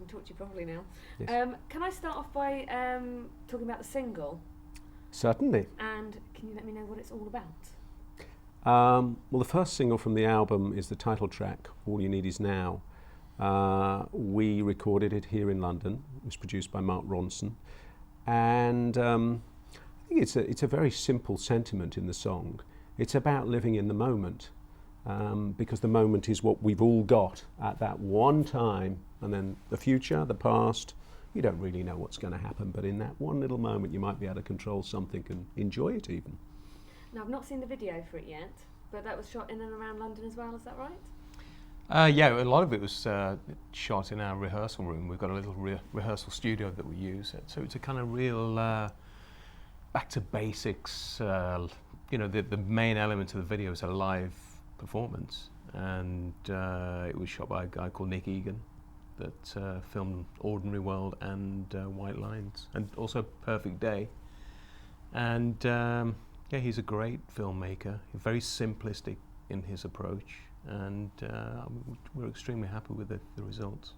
can talk to you properly now. Yes. Can I start off by talking about the single? Certainly. And can you let me know what it's all about? Well, the first single from the album is the title track, All You Need Is Now. We recorded it here in London. It was produced by Mark Ronson. And I think it's a very simple sentiment in the song. It's about living in the moment, because the moment is what we've all got at that one time, and then the future, the past, you don't really know what's going to happen, but in that one little moment you might be able to control something and enjoy it even. Now, I've not seen the video for it yet, but that was shot in and around London as well, is that right? Yeah, a lot of it was shot in our rehearsal room. We've got a little rehearsal studio that we use. So it's a kind of real back to basics. You know, the main element of the video is a live performance, and it was shot by a guy called Nick Egan that filmed Ordinary World and White Lines, and also Perfect Day. And yeah, he's a great filmmaker, very simplistic in his approach, and we're extremely happy with the results.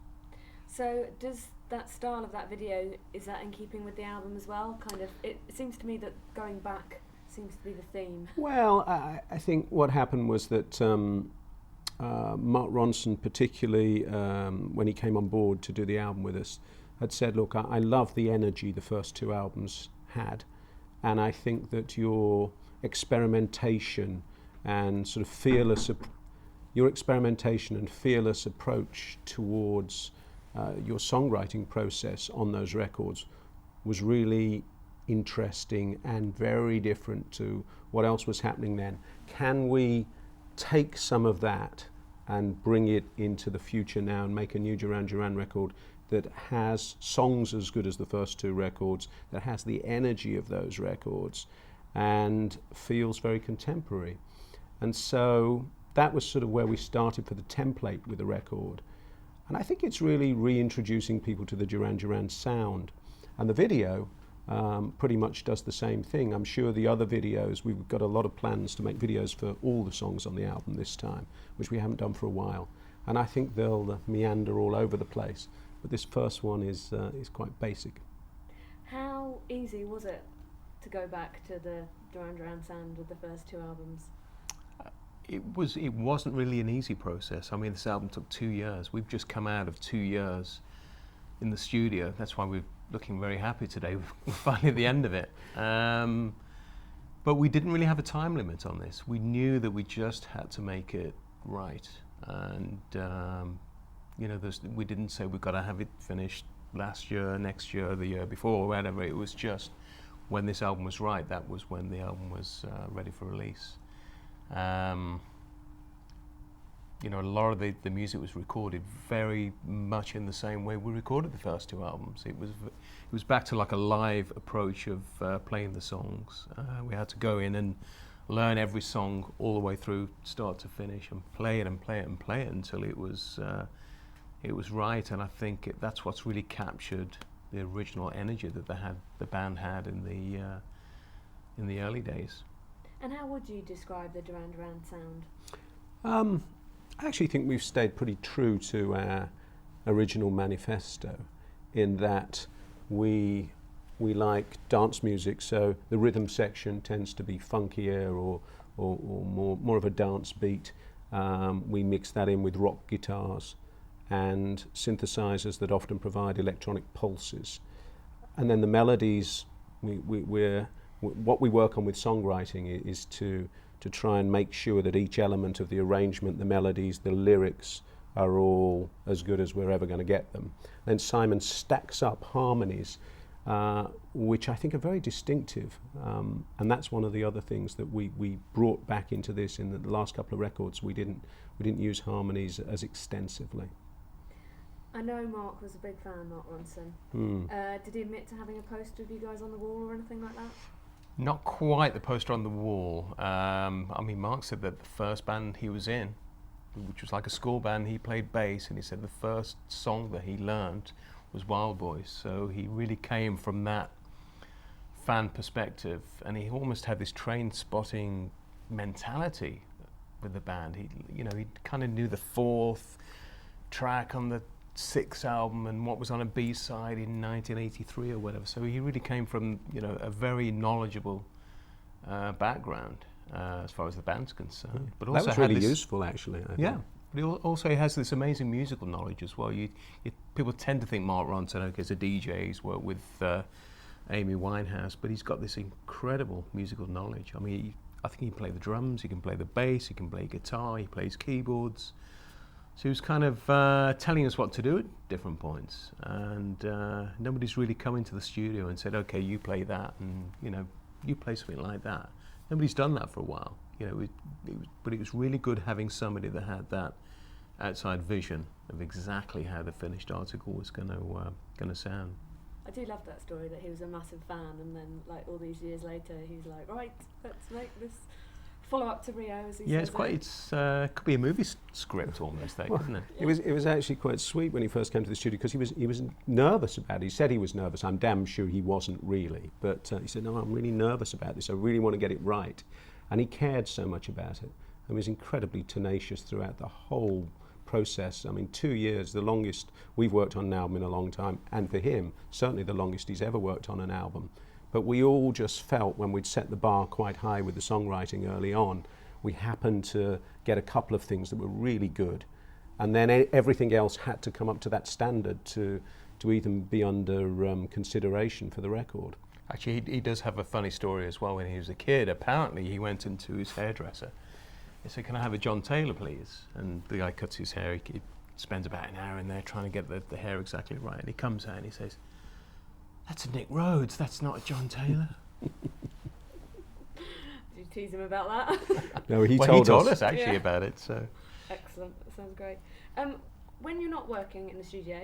So does that style of that video, is that in keeping with the album as well? Kind of, it seems to me that going back seems to be the theme. Well, I think what happened was that Mark Ronson, particularly when he came on board to do the album with us, had said, look, I love the energy the first two albums had, and I think that your experimentation and sort of fearless approach towards your songwriting process on those records was really interesting and very different to what else was happening then. Can we take some of that and bring it into the future now and make a new Duran Duran record that has songs as good as the first two records, that has the energy of those records and feels very contemporary? And so that was sort of where we started for the template with the record. And I think it's really reintroducing people to the Duran Duran sound. And the video pretty much does the same thing. I'm sure the other videos, we've got a lot of plans to make videos for all the songs on the album this time, which we haven't done for a while. And I think they'll meander all over the place. But this first one is quite basic. How easy was it to go back to the Duran Duran sound with the first two albums? It wasn't really an easy process. I mean, this album took 2 years. We've just come out of 2 years in the studio. That's why we're looking very happy today. We're finally at the end of it. But we didn't really have a time limit on this. We knew that we just had to make it right. And you know, we didn't say we've got to have it finished last year, next year, the year before, or whatever. It was just when this album was right, that was when the album was ready for release. You know, a lot of the music was recorded very much in the same way we recorded the first two albums. It was back to like a live approach of playing the songs. We had to go in and learn every song all the way through, start to finish, and play it and play it and play it until it was right. And I think that's what's really captured the original energy that the band had in the early days. And how would you describe the Duran Duran sound? I actually think we've stayed pretty true to our original manifesto in that we like dance music, so the rhythm section tends to be funkier or more of a dance beat. We mix that in with rock guitars and synthesizers that often provide electronic pulses. And then the melodies, what we work on with songwriting is to try and make sure that each element of the arrangement, the melodies, the lyrics are all as good as we're ever going to get them. Then Simon stacks up harmonies, which I think are very distinctive. And that's one of the other things that we brought back into this in the last couple of records. We didn't use harmonies as extensively. I know Mark was a big fan, Mark Ronson. Did he admit to having a poster of you guys on the wall or anything like that? Not quite the poster on the wall. I mean, Mark said that the first band he was in, which was like a school band, he played bass, and he said the first song that he learned was Wild Boys. So he really came from that fan perspective, and he almost had this train spotting mentality with the band. He kind of knew the fourth track on the sixth album and what was on a B-side in 1983 or whatever. So he really came from, you know, a very knowledgeable background as far as the band's concerned. But also that was really useful, actually. I yeah. think. But he also has this amazing musical knowledge as well. People tend to think Mark Ronson, okay, is a DJ, he's worked with Amy Winehouse, but he's got this incredible musical knowledge. I mean, I think he can play the drums, he can play the bass, he can play guitar, he plays keyboards. So he was kind of telling us what to do at different points. And nobody's really come into the studio and said, okay, you play that, and, you know, you play something like that. Nobody's done that for a while. You know, but it was really good having somebody that had that outside vision of exactly how the finished article was going to sound. I do love that story that he was a massive fan, and then like all these years later, he's like, right, let's make this follow up to Rio. As he yeah, says it's could be a movie script almost, there, couldn't it? Yeah. It was actually quite sweet when he first came to the studio, because he was nervous about it. He said he was nervous. I'm damn sure he wasn't really, but he said, no, I'm really nervous about this. I really want to get it right, and he cared so much about it. And he was incredibly tenacious throughout the whole process. I mean, 2 years, the longest we've worked on an album in a long time, and for him, certainly the longest he's ever worked on an album. But we all just felt, when we'd set the bar quite high with the songwriting early on, we happened to get a couple of things that were really good, and then everything else had to come up to that standard to even be under consideration for the record. Actually, he does have a funny story as well. When he was a kid, apparently he went into his hairdresser. He said, can I have a John Taylor, please? And the guy cuts his hair. He spends about an hour in there trying to get the hair exactly right. And he comes out and he says, that's a Nick Rhodes, that's not a John Taylor. Did you tease him about that? No, he well, told he told us us actually about it. So Excellent, that sounds great. When you're not working in the studio,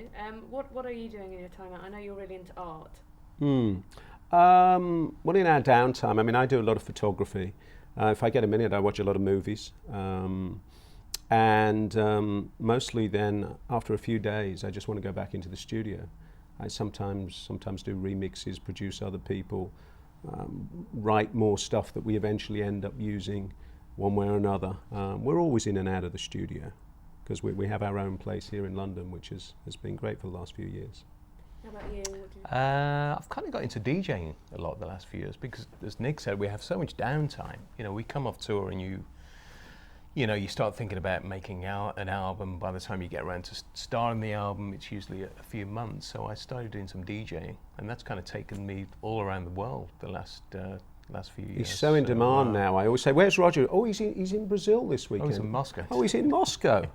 what are you doing in your time out? I know you're really into art. Well, in our downtime, I mean, I do a lot of photography. If I get a minute, I watch a lot of movies. And mostly then, after a few days, I just want to go back into the studio. I sometimes do remixes, produce other people, write more stuff that we eventually end up using one way or another. We're always in and out of the studio, because we have our own place here in London, which has been great for the last few years. How about you? What do you I've kind of got into DJing a lot the last few years, because, as Nick said, we have so much downtime. You know, we come off tour and you start thinking about making an album. By the time you get around to starting the album, it's usually a few months. So I started doing some DJing, and that's kind of taken me all around the world the last few years. He's so in demand now. I always say, where's Roger? Oh, he's in Brazil this weekend. Oh, he's in Moscow. Oh, he's in Moscow.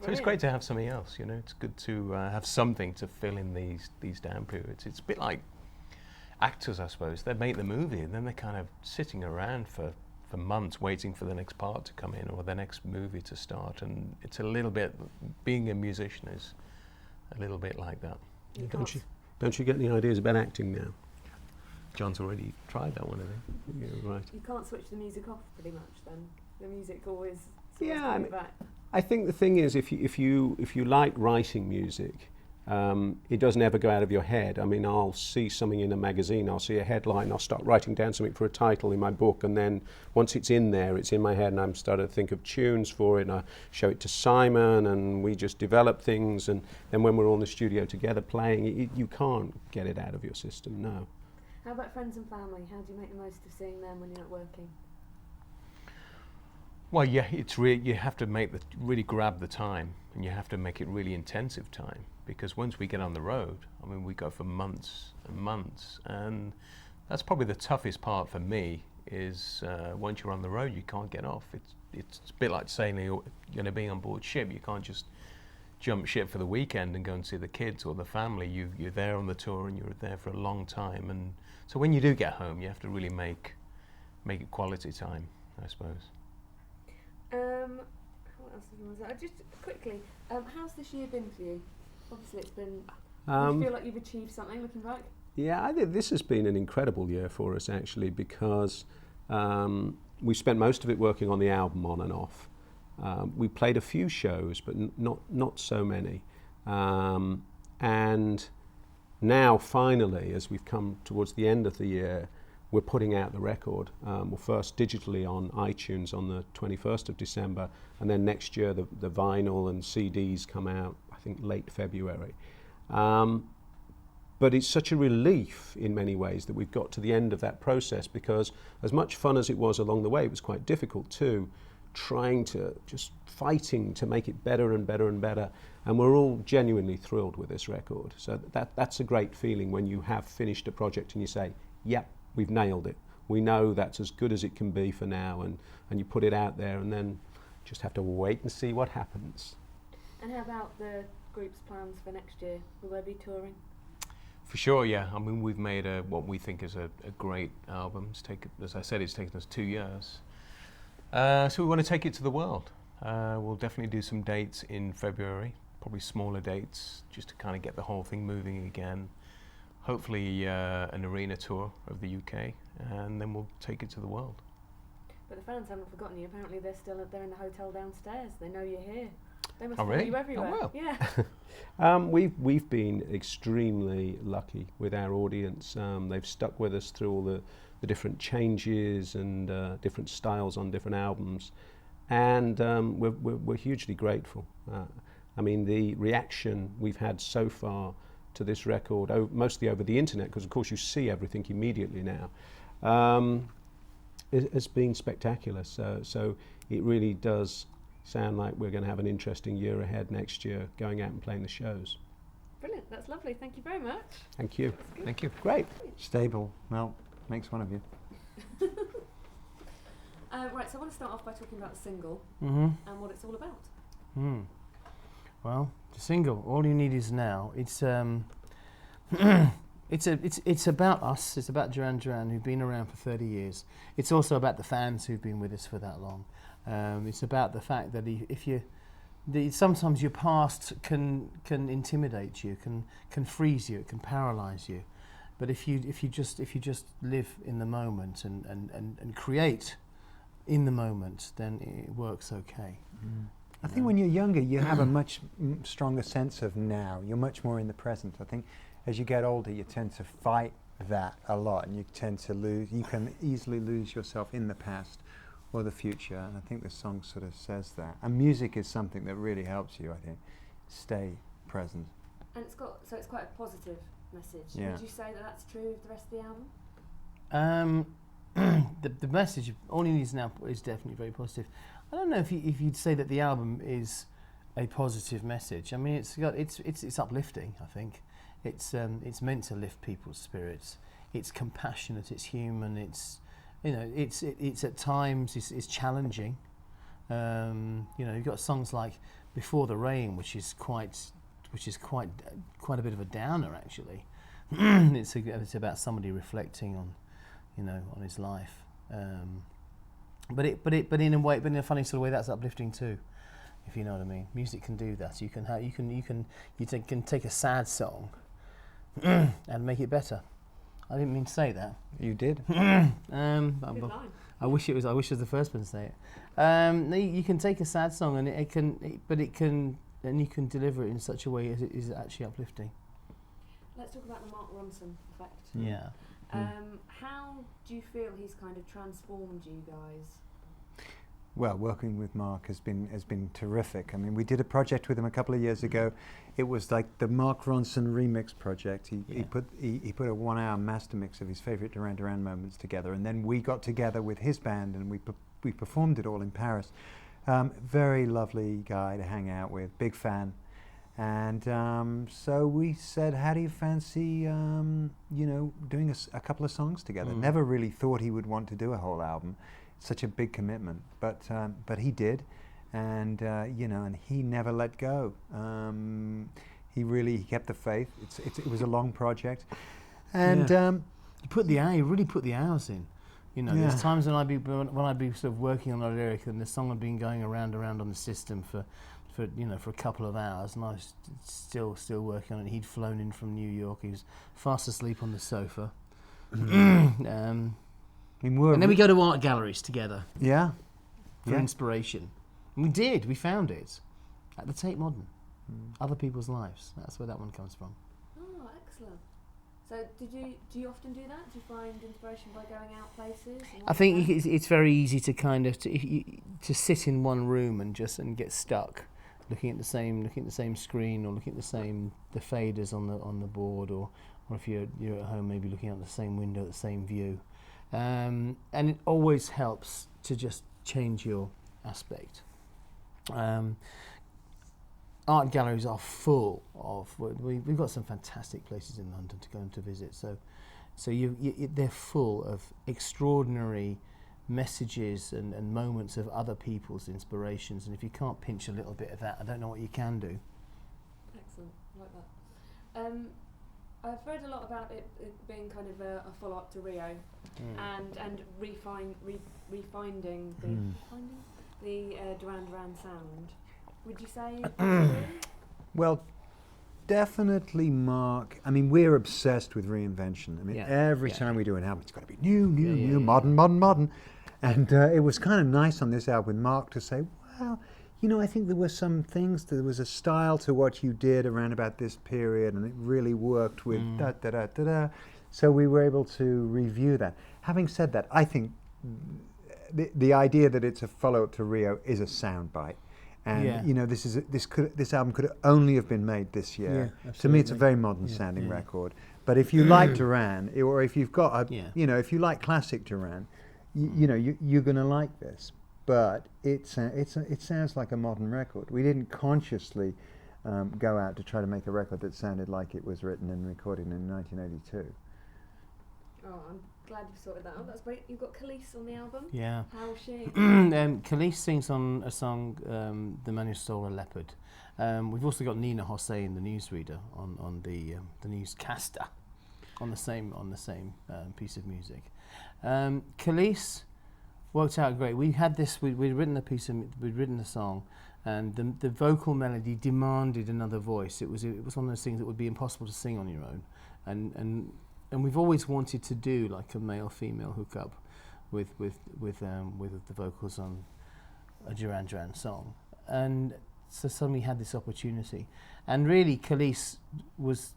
So it's great to have something else, you know. It's good to have something to fill in these down periods. It's a bit like actors, I suppose. They make the movie and then they're kind of sitting around for months waiting for the next part to come in or the next movie to start. And it's a little bit, being a musician is a little bit like that. Don't you get any ideas about acting now? John's already tried that one, I think. Yeah, right. You can't switch the music off pretty much then. The music always Yeah, I mean, back. I think the thing is, if you like writing music, it doesn't ever go out of your head. I mean, I'll see something in a magazine, I'll see a headline, I'll start writing down something for a title in my book, and then once it's in there, it's in my head, and I'm starting to think of tunes for it, and I show it to Simon, and we just develop things, and then when we're all in the studio together playing, you can't get it out of your system, no. How about friends and family? How do you make the most of seeing them when you're not working? Well, yeah, it's you have to really grab the time, and you have to make it really intensive time, because once we get on the road, I mean, we go for months and months, and that's probably the toughest part for me. Is once you're on the road, you can't get off. It's a bit like sailing, being on board ship. You can't just jump ship for the weekend and go and see the kids or the family. You're there on the tour, and you're there for a long time, and so when you do get home, you have to really make it quality time, I suppose. What else was there? Just quickly, how's this year been for you? Obviously, it's been. Do you feel like you've achieved something looking back? Yeah, I think this has been an incredible year for us, actually, because we spent most of it working on the album on and off. We played a few shows, but not so many. And now, finally, as we've come towards the end of the year, we're putting out the record. Well, first digitally on iTunes on the 21st of December, and then next year the vinyl and CDs come out, think late February. But it's such a relief in many ways that we've got to the end of that process, because as much fun as it was along the way, it was quite difficult too, trying to just fighting to make it better and better and better. And we're all genuinely thrilled with this record. So that's a great feeling when you have finished a project and you say, yep, we've nailed it. We know that's as good as it can be for now, and you put it out there and then just have to wait and see what happens. And how about the group's plans for next year? Will they be touring? For sure, yeah. I mean, we've made what we think is a great album. As I said, it's taken us 2 years. So we want to take it to the world. We'll definitely do some dates in February, probably smaller dates, just to kind of get the whole thing moving again. Hopefully an arena tour of the UK, and then we'll take it to the world. But the fans haven't forgotten you. Apparently they're in the hotel downstairs. They know you're here. They must Oh, follow really? you everywhere. Oh, wow. Yeah. We've been extremely lucky with our audience. They've stuck with us through all the different changes and different styles on different albums, and we're hugely grateful. I mean, the reaction we've had so far to this record, mostly over the internet, because of course you see everything immediately now, has been spectacular. So it really does sound like we're going to have an interesting year ahead next year, going out and playing the shows. Brilliant. That's lovely. Thank you very much. Thank you. Thank you. Great. Stable. Well, makes one of you. Right, so I want to start off by talking about the single Mm-hmm. and what it's all about. Well, the single, All You Need Is Now, it's it's about us, it's about Duran Duran, who've been around for 30 years. It's also about the fans who've been with us for that long. It's about the fact that sometimes your past can intimidate you, can freeze you, it can paralyze you. But if you just live in the moment and create in the moment, then it works okay. I think when you're younger, you have a much stronger sense of now. You're much more in the present. I think as you get older, you tend to fight that a lot, and you tend to lose. You can easily lose yourself in the past or the future. And I think the song sort of says that. And music is something that really helps you, I think, stay present. And it's quite a positive message. Yeah. Would you say that that's true of the rest of the album? The message, All You Need Is Now, is definitely very positive. I don't know if you'd say that the album is a positive message. I mean, it's uplifting. I think it's meant to lift people's spirits. It's compassionate. It's human. It's at times it's challenging. You've got songs like Before the Rain, which is quite a bit of a downer actually. It's about somebody reflecting on his life. But in a funny sort of way, that's uplifting too, if you know what I mean. Music can do that. You can take a sad song and make it better. I didn't mean to say that. You did. Good line. I wish it was the first person to say it. You can take a sad song and you can deliver it in such a way as it is actually uplifting. Let's talk about the Mark Ronson effect. Yeah. How do you feel he's kind of transformed you guys? Well, working with Mark has been terrific. I mean, we did a project with him a couple of years ago. It was like the Mark Ronson remix project. He put a 1 hour master mix of his favorite Duran Duran moments together, and then we got together with his band and we performed it all in Paris. Very lovely guy to hang out with, big fan. And so we said, how do you fancy, doing a couple of songs together? Never really thought he would want to do a whole album. Such a big commitment, but he did, and and he never let go. He kept the faith. It was a long project, and he really put the hours in. There's times when I'd be sort of working on a lyric, and the song had been going around on the system for a couple of hours, and I was still working on it. He'd flown in from New York. He was fast asleep on the sofa. And then we go to art galleries together. Yeah. For inspiration. And we found it at the Tate Modern. Other people's lives. That's where that one comes from. Oh, excellent. So do you often do that? Do you find inspiration by going out places? I think it's very easy to kind of to sit in one room and get stuck looking at the same screen, or looking at the faders on the board, or if you're at home, maybe looking out the same window at the same view, and it always helps to just change your aspect. Art galleries are full of. We've got some fantastic places in London to go and to visit. So they're full of extraordinary messages and moments of other people's inspirations. And if you can't pinch a little bit of that, I don't know what you can do. Excellent, I like that. I've read a lot about it being kind of a follow-up to Rio, and refinding the Duran Duran sound. Would you say? Well, definitely, Mark. I mean, we're obsessed with reinvention. I mean, every time we do an album, it's got to be new, modern. And it was kind of nice on this album with Mark to say, well, you know, I think there were some things, there was a style to what you did around about this period, and it really worked with da-da-da-da-da. So we were able to review that. Having said that, I think the idea that it's a follow-up to Rio is a soundbite. And you know, this album could only have been made this year. To me, it's a very modern sounding record. But if you like Duran, or if you've got you know, if you like classic Duran, you know, you're going to like this. But it sounds like a modern record. We didn't consciously go out to try to make a record that sounded like it was written and recorded in 1982. Oh, I'm glad you've sorted that out. That's great. You've got Khalees on the album. Yeah. How's she? Khalees sings on a song, The Man Who Stole a Leopard. We've also got Nina Hossay, the newsreader, on the newscaster, on the same piece of music. Khalees worked out great. We had this. We'd written the song, and the vocal melody demanded another voice. It was one of those things that would be impossible to sing on your own, and we've always wanted to do like a male-female hookup with the vocals on a Duran Duran song, and so suddenly had this opportunity, and really Khalees was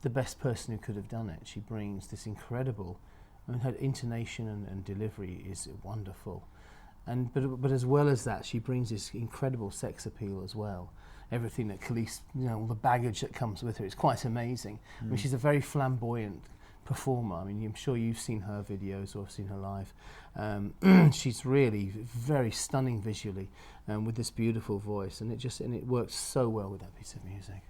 the best person who could have done it. She brings this incredible, I mean, her intonation and delivery is wonderful, but as well as that, she brings this incredible sex appeal as well. Everything that Khalees, you know, all the baggage that comes with her, it's quite amazing. I mean, she's a very flamboyant performer. I mean, I'm sure you've seen her videos or seen her live. She's really very stunning visually, with this beautiful voice, and it works so well with that piece of music.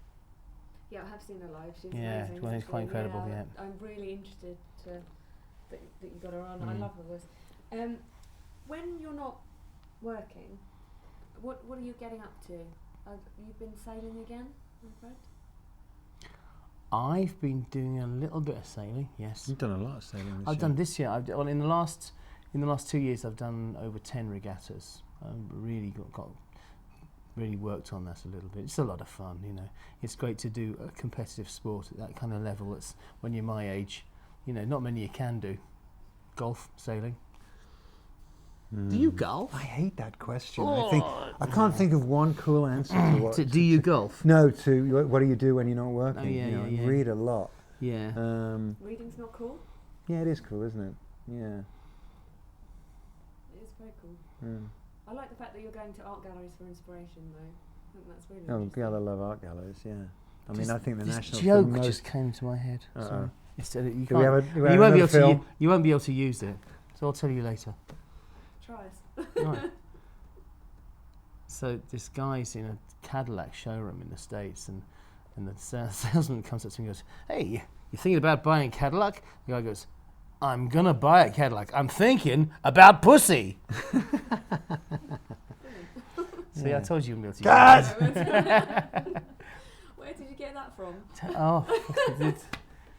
Yeah, I have seen her live. She's amazing. Well, it's quite incredible. Yeah. I'm really interested that you got her on. I love her voice. When you're not working, what are you getting up to? You've been sailing again, I'm afraid? I've been doing a little bit of sailing. Yes. You've done a lot of sailing this year. I've done this year. In the last 2 years, I've done over 10 regattas. I've really really worked on that a little bit. It's a lot of fun, you know. It's great to do a competitive sport at that kind of level. It's when you're my age, you know, not many you can do. Golf, sailing. Do you golf? I hate that question. I can't think of one cool answer to what. Do you golf? No, to what do you do when you're not working? Oh, yeah, you read a lot. Yeah. Reading's not cool? Yeah, it is cool, isn't it? Yeah. It is very cool. Mm. I like the fact that you're going to art galleries for inspiration, though. I think that's really Oh, interesting. God, I love art galleries, yeah. I mean, I think the this National joke just came to my head. Uh-oh. Sorry. You Do we have a- do we have you won't be another able film? you won't be able to use it, so I'll tell you later. Try us. Right. So this guy's in a Cadillac showroom in the States, and the salesman comes up to me and goes, "Hey, you thinking about buying a Cadillac?" The guy goes, "I'm gonna buy a Cadillac. I'm thinking about pussy." See, I told you you wouldn't be able to use it. Where did you get that from? Oh, I did.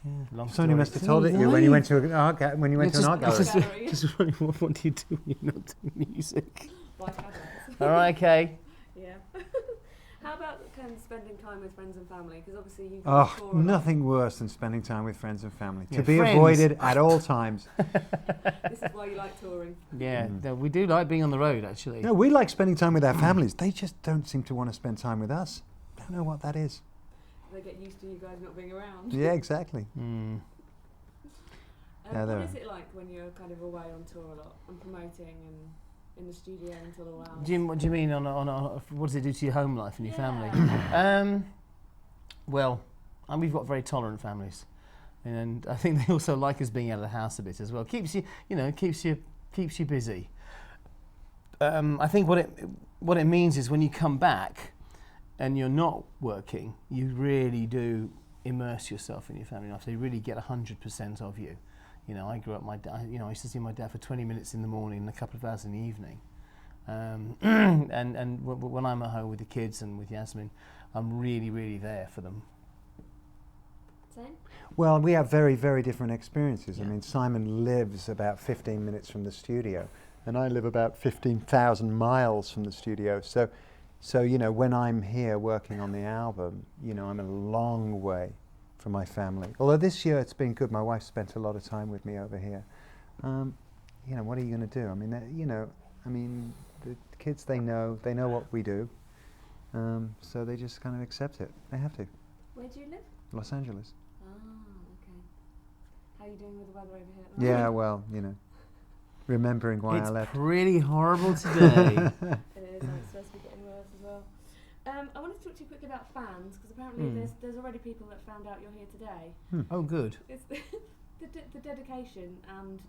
Yeah, long Somebody story. must have told it you when you went to an art gallery. gallery. Just wondering, what do you do when you're not doing music? Buy Cadillacs. All right, okay. Yeah. How about kind of spending time with friends and family? Because obviously you tour Oh, a lot. nothing worse than spending time with friends and family. Yeah, To be friends. avoided at all times. This is why you like touring. Yeah, no, we do like being on the road, actually. No, we like spending time with our families. They just don't seem to want to spend time with us. Don't know what that is. They get used to you guys not being around. Yeah, exactly. What they're- is it like when you're kind of away on tour a lot and promoting and in the studio until all hours. What do you mean on what does it do to your home life and your family? Well, we've got very tolerant families, and I think they also like us being out of the house a bit as well. Keeps you busy. I think what it means is when you come back and you're not working, you really do immerse yourself in your family life. They really get 100% of you. You know, I grew up. I used to see my dad for 20 minutes in the morning and a couple of hours in the evening. And when I'm at home with the kids and with Yasmin, I'm really, really there for them. Same? Well, we have very, very different experiences. Yeah. I mean, Simon lives about 15 minutes from the studio, and I live about 15,000 miles from the studio. So you know, when I'm here working on the album, you know, I'm a long way from my family. Although this year it's been good. My wife spent a lot of time with me over here. You know, what are you going to do? I mean, the kids, they know what we do. So they just kind of accept it. They have to. Where do you live? Los Angeles. Ah, okay. How are you doing with the weather over here at the Yeah, moment? well, you know, remembering why I It's left. pretty horrible today. It is, and it's supposed to be getting worse as well. I wanted to talk to you quickly about fans, because apparently there's already people that found out you're here today. Oh, good. It's the dedication and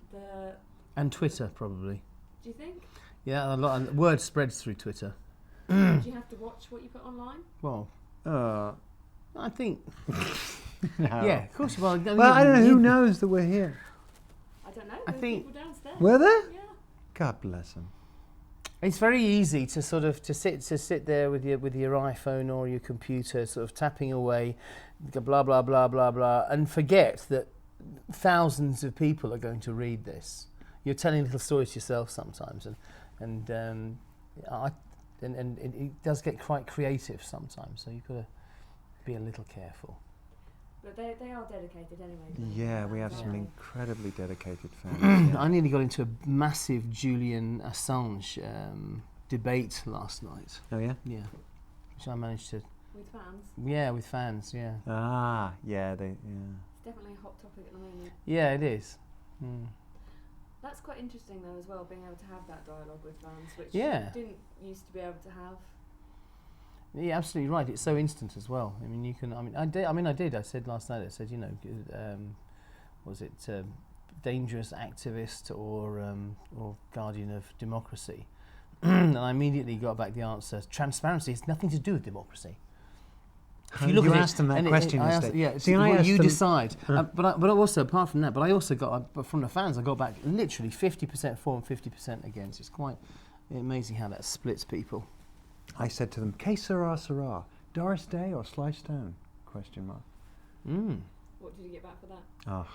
And Twitter, probably. do you think? Yeah, a lot. And word spreads through Twitter. Do you have to watch what you put online? Well, I think. No. Yeah, of course. Well, Well, I don't know. Who knows that we're here? I don't know. I There's think- people downstairs. Were there? Yeah. God bless them. It's very easy to sort of to sit there with your iPhone or your computer, sort of tapping away, blah blah blah blah blah, and forget that thousands of people are going to read this. You're telling little stories to yourself sometimes, and it does get quite creative sometimes. So you've got to be a little careful. But they are dedicated anyway. Yeah, we have Yeah. some incredibly dedicated fans. I nearly got into a massive Julian Assange debate last night. Oh yeah. Yeah, which I managed to. With fans. Yeah, with fans. Yeah. Ah, yeah. It's definitely a hot topic at the moment. Yeah, it is. Mm. That's quite interesting though as well, being able to have that dialogue with fans, which Yeah. you didn't used to be able to have. Yeah, absolutely right. It's so instant as well. I mean, you can. I did. I said last night. I said, you know, was it dangerous activist or guardian of democracy? And I immediately got back the answer: transparency has nothing to do with democracy. If You at asked them that and question I asked, yesterday. yeah, See, well, I asked you them- decide. But also apart from that, but I also got from the fans. I got back literally 50% for and 50% against. It's quite amazing how that splits people. I said to them, "Que sera sera, Doris Day or Sly Stone?" Question mark. Mm. What did you get back for that? Oh,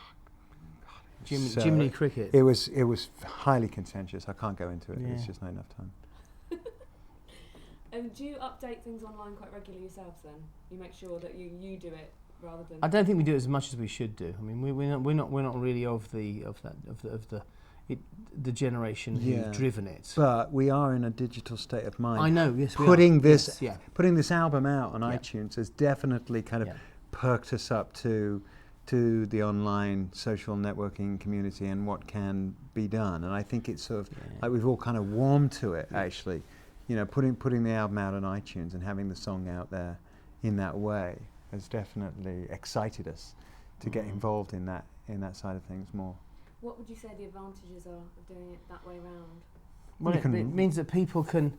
Jiminy so Cricket. it was highly contentious. I can't go into it. Yeah. There's just not enough time. Do you update things online quite regularly yourselves then? You make sure that you do it rather than. I don't think we do it as much as we should do. I mean, we're not really of the generation Yeah. who've driven it. But we are in a digital state of mind. I know. Yes, we Putting are. this Yes, putting this album out on Yeah. iTunes has definitely kind of Yeah. perked us up to the online social networking community and what can be done. And I think it's sort of like we've all kind of warmed to it actually. You know, putting the album out on iTunes and having the song out there in that way has definitely excited us to get involved in that side of things more. What would you say the advantages are of doing it that way round? Well, You it can- means that people can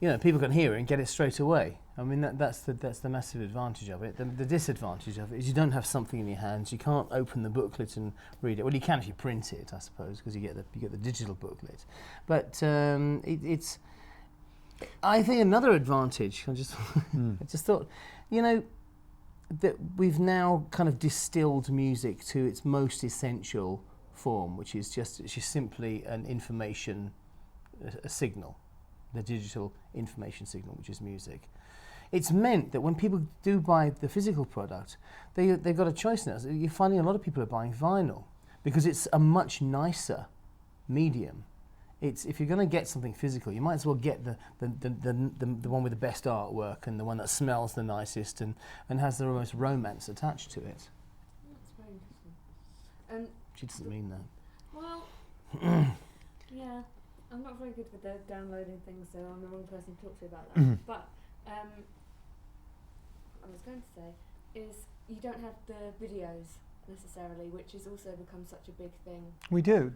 hear it and get it straight away. I mean, that's the massive advantage of it. The disadvantage of it is you don't have something in your hands. You can't open the booklet and read it. Well, you can if you print it, I suppose, because you get the digital booklet. But it's. I think another advantage. I just thought, you know, that we've now kind of distilled music to its most essential form, which is simply an information, a signal, the digital information signal, which is music. It's meant that when people do buy the physical product, they've got a choice now. So you're finding a lot of people are buying vinyl because it's a much nicer medium. If you're going to get something physical, you might as well get the one with the best artwork and the one that smells the nicest and has the most romance attached to it. That's very interesting. She doesn't mean that. Well, yeah. I'm not very good with the downloading things, so I'm the wrong person to talk to about that. But what I was going to say is you don't have the videos necessarily, which has also become such a big thing. We do.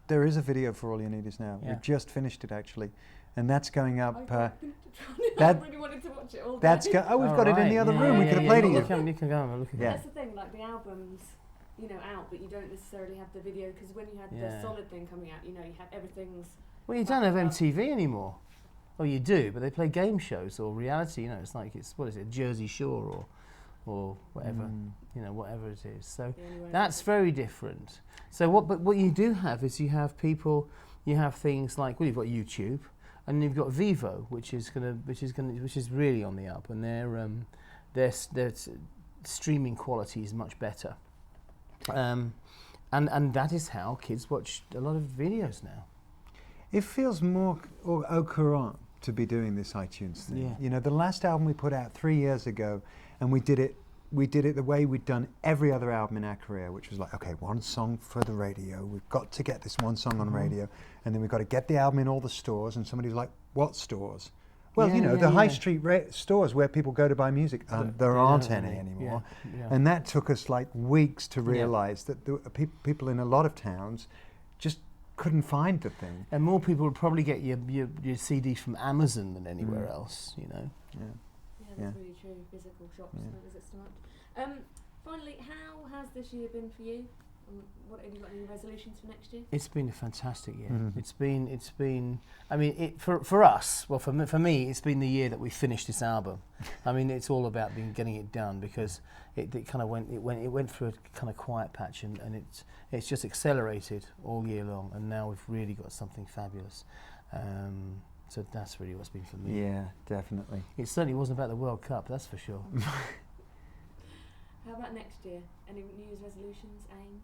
There is a video for All You Need Is Now. Yeah. We've just finished it actually, and that's going up. I that- really wanted to watch it all day. That's oh, we've got it in the other room. We could have played it. You can go and have a look at Yeah. That's the thing, like the albums, you know, out, but you don't necessarily have the video, because when you had Yeah. the Solid thing coming out, you know, you have everything's. Well, you don't have MTV anymore. Well, you do, but they play game shows or reality. You know, it's like what is it, Jersey Shore or whatever. You know, whatever it is. So that's very different. So what you do have is you have people. You have things like, well, you've got YouTube, and you've got Vivo, which is really on the up, and their streaming quality is much better. And that is how kids watch a lot of videos now. It feels more au courant to be doing this iTunes thing. Yeah. You know, the last album we put out 3 years ago, and we did it the way we'd done every other album in our career, which was like, okay, one song for the radio. We've got to get this one song on radio, and then we've got to get the album in all the stores. And somebody's like, what stores? Well, you know, the high street stores where people go to buy music. There aren't any anymore. Yeah. And that took us like weeks to realize that the people in a lot of towns just couldn't find the thing. And more people would probably get your CD from Amazon than anywhere else, you know. Yeah, that's really true. Physical shops don't exist so much. Finally, how has this year been for you? What have you got any resolutions for next year? It's been a fantastic year. It's been. I mean, for us. Well, for me, it's been the year that we finished this album. I mean, it's all about getting it done, because it kind of went through a kind of quiet patch, and it's just accelerated all year long, and now we've really got something fabulous. So that's really what's been for me. Yeah, definitely. It certainly wasn't about the World Cup, that's for sure. How about next year? Any New Year's resolutions, aims?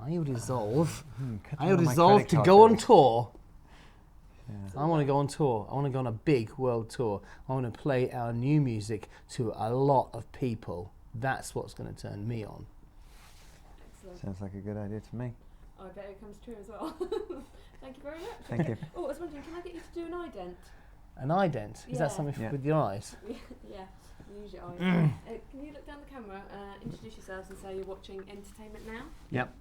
I resolve credit to card go on bills. tour. Yeah. I want to go on tour. I want to go on a big world tour. I want to play our new music to a lot of people. That's what's going to turn me on. Excellent. Sounds like a good idea to me. I bet it comes true as well. Thank you very much. Thank you. Oh, I was wondering, can I get you to do an ident? An ident? Is that Yeah. something Yeah. with your eyes? Yeah, use your eyes. Can you look down the camera, introduce yourselves and say you're watching Entertainment Now? Yep.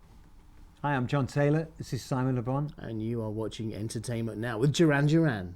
Hi, I'm John Taylor. This is Simon Le Bon. And you are watching Entertainment Now with Duran Duran.